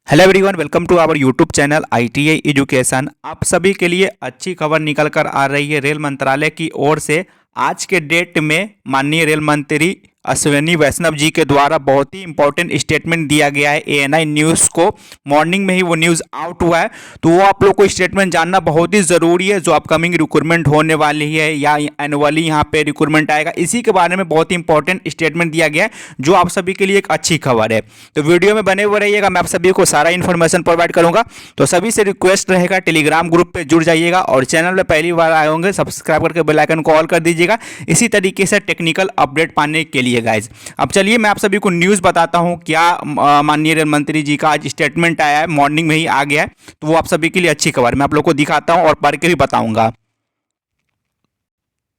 Hello everyone, welcome to our YouTube channel ITI education. आप सभी के लिए अच्छी खबर निकल कर आ रही है रेल मंत्रालय की ओर से। आज के डेट में माननीय रेल मंत्री अश्विनी वैष्णव जी के द्वारा बहुत ही इंपॉर्टेंट स्टेटमेंट दिया गया है ANI न्यूज़ को। मॉर्निंग में ही वो न्यूज़ आउट हुआ है, तो वो आप लोग को स्टेटमेंट जानना बहुत ही ज़रूरी है। जो अपकमिंग रिक्रूटमेंट होने वाली है या एनुअली यहाँ पे रिक्रूटमेंट आएगा, इसी के बारे में बहुत ही इंपॉर्टेंट स्टेटमेंट दिया गया है, जो आप सभी के लिए एक अच्छी खबर है। तो वीडियो में बने हुए रहिएगा, मैं आप सभी को सारा इन्फॉर्मेशन प्रोवाइड करूँगा। तो सभी से रिक्वेस्ट रहेगा, टेलीग्राम ग्रुप पर जुड़ जाइएगा और चैनल पर पहली बार आए होंगे सब्सक्राइब करके बेल आइकन को ऑल कर दीजिएगा, इसी तरीके से टेक्निकल अपडेट पाने के लिए गाइज। अब चलिए मैं आप सभी को न्यूज़ बताता हूं क्या माननीय रेल मंत्री जी का आज स्टेटमेंट आया है, मॉर्निंग में ही आ गया है। तो वो आप सभी के लिए अच्छी खबर मैं आप लोग को दिखाता हूं और पढ़ के भी बताऊंगा।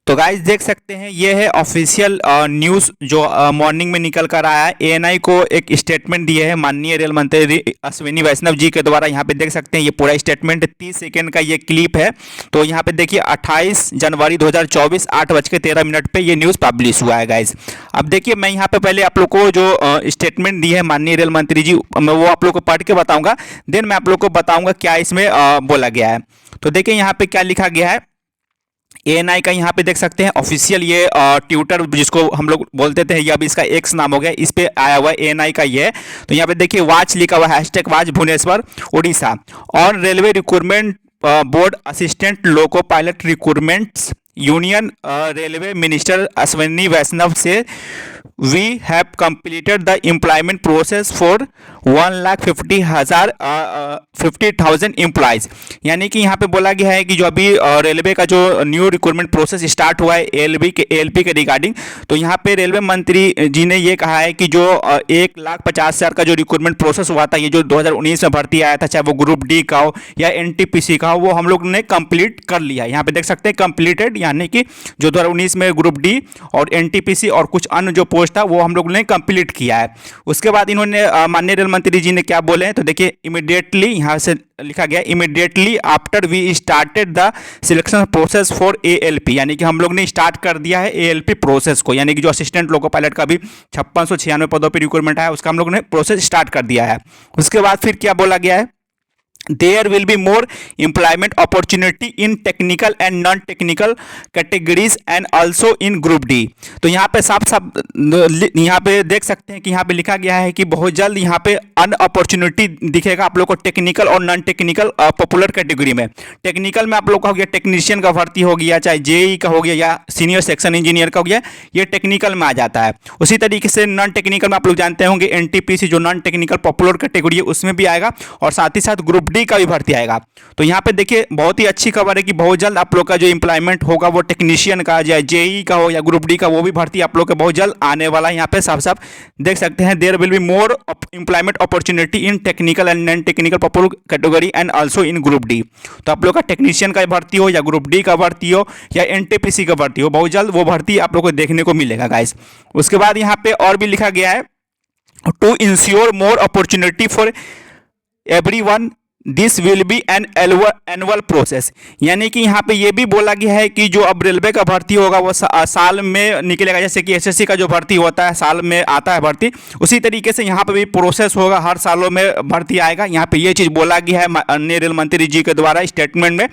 तो गाइज देख सकते हैं, ये है ऑफिशियल न्यूज़ जो मॉर्निंग में निकल कर आया है। ANI को एक स्टेटमेंट दिए है माननीय रेल मंत्री अश्विनी वैष्णव जी के द्वारा। यहाँ पे देख सकते हैं ये पूरा स्टेटमेंट 30 सेकेंड का ये क्लिप है। तो यहाँ पे देखिए 28 जनवरी 2024 8:13 पे ये न्यूज़ पब्लिश हुआ है गाइज। अब देखिए मैं यहाँ पे पहले आप लोग को जो स्टेटमेंट दी है माननीय रेल मंत्री जी, मैं वो आप लोग को पढ़ के बताऊँगा, देन मैं आप लोग को बताऊँगा क्या इसमें बोला गया है। तो देखिए यहाँ पे क्या लिखा गया है। ANI का यहाँ पे देख सकते हैं ऑफिशियल ये ट्विटर जिसको हम लोग बोलते थे, ये अब इसका X नाम हो गया, इस पे आया हुआ है ANI का ये। तो यहाँ पे देखिए वाच लिखा हुआ है, #वाच भुवनेश्वर उड़ीसा और railway recruitment board assistant loco pilot recruitments union railway minister Ashwini Vaishnaw से we have completed the employment process for 1,50,000 employees. यानी कि यहाँ पे बोला गया है कि जो अभी रेलवे का जो न्यू रिक्रूटमेंट प्रोसेस स्टार्ट हुआ है ALP के रिगार्डिंग, तो यहाँ पे रेलवे मंत्री जी ने ये कहा है कि जो 1,50,000 का जो रिक्रूटमेंट प्रोसेस हुआ था, ये जो 2019 में भर्ती आया था, चाहे वो ग्रुप डी का हो या NTPC का हो, वो हम लोग ने कंप्लीट कर लिया है। यहाँ पे देख सकते हैं कंप्लीटेड, यानी कि जो 2019 में ग्रुप डी और NTPC और कुछ अन्य जो पोस्ट था वो हम लोग ने कंप्लीट किया है। उसके बाद इन्होंने माननीय रेल मंत्री जी ने क्या बोले हैं, तो देखिए इमीडिएटली यहाँ से लिखा गया, immediately after we started the selection process for ALP, यानी कि हम लोग ने स्टार्ट कर दिया है ALP प्रोसेस को, यानी कि जो असिस्टेंट लोको पायलट का भी 5696 पदों पर रिक्रूटमेंट है, उसका हम लोग ने प्रोसेस स्टार्ट कर दिया है। उसके बाद फिर क्या बोला गया है, there will be more employment opportunity in technical and non-technical categories and also in group D। तो यहाँ पे साफ साफ यहाँ पे देख सकते हैं कि यहाँ पे लिखा गया है कि बहुत जल्द यहाँ पे अन अपॉर्चुनिटी दिखेगा आप लोग को टेक्निकल और नॉन टेक्निकल पॉपुलर कैटेगरी में। टेक्निकल में आप लोग का हो गया टेक्नीशियन का भर्ती हो गया, चाहे JEE का हो गया या सीनियर सेक्शन इंजीनियर का हो गया, ये टेक्निकल में आ जाता है। उसी तरीके से नॉन टेक्निकल में आप लोग जानते होंगे NTPC जो नॉन टेक्निकल पॉपुलर कैटेगरी है उसमें भी आएगा, और साथ ही साथ ग्रुप डी का भी भर्ती आएगा। तो यहाँ पे देखिए बहुत ही अच्छी खबर है कि बहुत जल्द आप लोग का जो एम्प्लॉयमेंट होगा वो टेक्नीशियन का, या JEE का हो या ग्रुप डी का, वो भी भर्ती आप लोग का बहुत जल्द आने वाला है। यहाँ पे साफ साफ देख सकते हैं, there will be more employment opportunity in technical and non technical popular category and also in group D. तो आप लोग का टेक्नीशियन का भर्ती हो या ग्रुप डी का भर्ती हो या NTPC का भर्ती हो, बहुत जल्द वो भर्ती आप लोग को देखने को मिलेगा गाइस। उसके बाद यहाँ पे और भी लिखा गया है, to ensure more opportunity for everyone this will be an annual process. यानी कि यहाँ पे ये भी बोला गया है कि जो अब रेलवे का भर्ती होगा वो साल में निकलेगा, जैसे कि SSC का जो भर्ती होता है साल में आता है भर्ती, उसी तरीके से यहाँ पे भी प्रोसेस होगा, हर सालों में भर्ती आएगा। यहाँ पे ये चीज़ बोला गया है माननीय रेल मंत्री जी के द्वारा स्टेटमेंट में।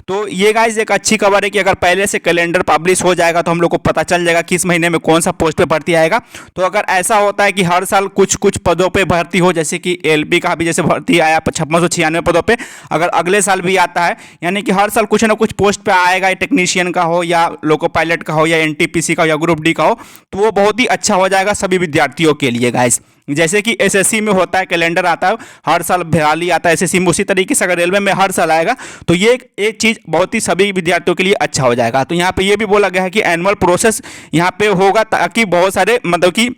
तो ये गाइज एक अच्छी खबर है कि अगर पहले से कैलेंडर पब्लिश हो जाएगा तो हम लोग को पता चल जाएगा किस महीने में कौन सा पोस्ट पे भर्ती आएगा। तो अगर ऐसा होता है कि हर साल कुछ कुछ पदों पे भर्ती हो, जैसे कि LP का भी जैसे भर्ती आया 5696 पदों पे, अगर अगले साल भी आता है, यानी कि हर साल कुछ ना कुछ पोस्ट पे आएगा, टेक्नीशियन का हो या लोको पायलट का हो या NTPC का हो या ग्रुप डी का हो, तो वो बहुत ही अच्छा हो जाएगा सभी विद्यार्थियों के लिए गाइस। जैसे कि SSC में होता है, कैलेंडर आता है हर साल, बहाली आता है SSC में, उसी तरीके से अगर रेलवे में हर साल आएगा तो ये एक चीज़ बहुत ही सभी विद्यार्थियों के लिए अच्छा हो जाएगा। तो यहाँ पे ये भी बोला गया है कि एनुअल प्रोसेस यहाँ पे होगा ताकि बहुत सारे मतलब कि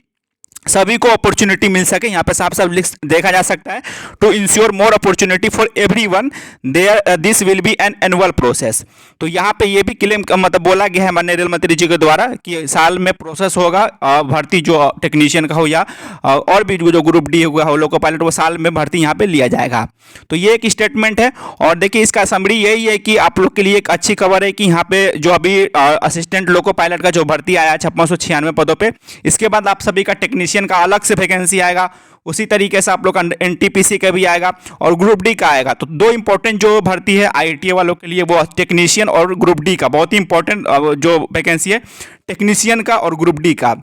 सभी को अपॉर्चुनिटी मिल सके। यहाँ पे साफ साफ देखा जा सकता है, to ensure more opportunity for everyone there this will be an annual process. तो यहाँ पे ये भी क्लेम मतलब बोला गया है माननीय रेल मंत्री जी के द्वारा कि साल में प्रोसेस होगा भर्ती जो टेक्नीशियन का हो या और भी जो ग्रुप डी हुआ हो लोको पायलट, वो साल में भर्ती यहाँ पे लिया जाएगा। तो ये एक स्टेटमेंट है। और देखिए इसका समरी यही है कि आप लोग के लिए एक अच्छी खबर है कि यहाँ पे जो अभी असिस्टेंट लोको पायलट का जो भर्ती आया 5696 पदों पर, इसके बाद आप सभी का टेक्नीशियन टेक्नीशियन का अलग से वैकेंसी आएगा, उसी तरीके से आप लोग का एनटीपीसी का भी आएगा और ग्रुप डी का आएगा। तो दो इंपॉर्टेंट जो भर्ती है आईआईटी वालों के लिए वो टेक्नीशियन और ग्रुप डी का, बहुत ही इंपॉर्टेंट जो वैकेंसी है टेक्नीशियन का और ग्रुप डी का।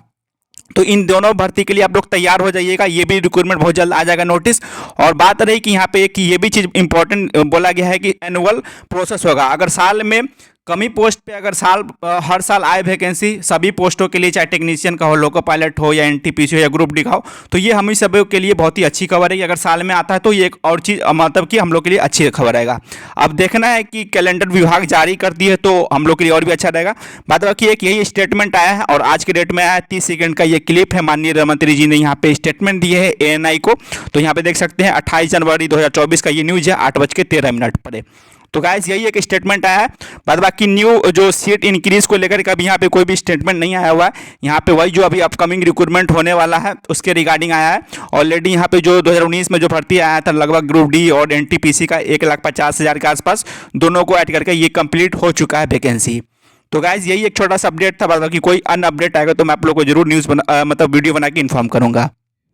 तो इन दोनों भर्ती के लिए आप लोग तैयार हो जाइएगा, ये भी रिक्रूटमेंट बहुत जल्द आ जाएगा नोटिस। और बात रही कि यहाँ पे एक ये भी चीज़ इंपॉर्टेंट बोला गया है कि एनुअल प्रोसेस होगा। अगर साल में कमी पोस्ट पे अगर हर साल आए वैकेंसी सभी पोस्टों के लिए, चाहे टेक्नीशियन का हो, लोको पायलट हो या एनटीपीसी हो या ग्रुप डी का हो, तो ये हम सब के लिए बहुत ही अच्छी खबर है कि अगर साल में आता है तो ये एक और चीज़ मतलब कि हम लोग के लिए अच्छी खबर रहेगा। अब देखना है कि कैलेंडर विभाग जारी करती है तो हम लोग के लिए और भी अच्छा रहेगा। बात बाकी एक यही स्टेटमेंट आया है और आज के डेट में आया है। 30 सेकंड का ये क्लिप है, माननीय गृह मंत्री जी ने यहाँ पे स्टेटमेंट दिए है एएनआई को। तो यहाँ पे देख सकते हैं 28 जनवरी 2024 का ये न्यूज़ है 8:13 पर। तो गाइस यही एक स्टेटमेंट आया है। बाद बाकी न्यू जो सीट इंक्रीज को लेकर के अभी यहाँ पे कोई भी स्टेटमेंट नहीं आया हुआ है। यहाँ पे वही जो अभी अपकमिंग रिक्रूटमेंट होने वाला है उसके रिगार्डिंग आया है। ऑलरेडी यहाँ पे जो 2019 में जो भर्ती आया था लगभग ग्रुप डी और एनटीपीसी का 1,50,000 के आसपास, दोनों को ऐड करके ये कंप्लीट हो चुका है वैकेंसी। तो गाइस यही एक छोटा सा अपडेट था। बाद बाकी कोई अन्य अपडेट आएगा तो मैं आप लोग को जरूर न्यूज़ मतलब वीडियो बना के इन्फॉर्म करूँगा।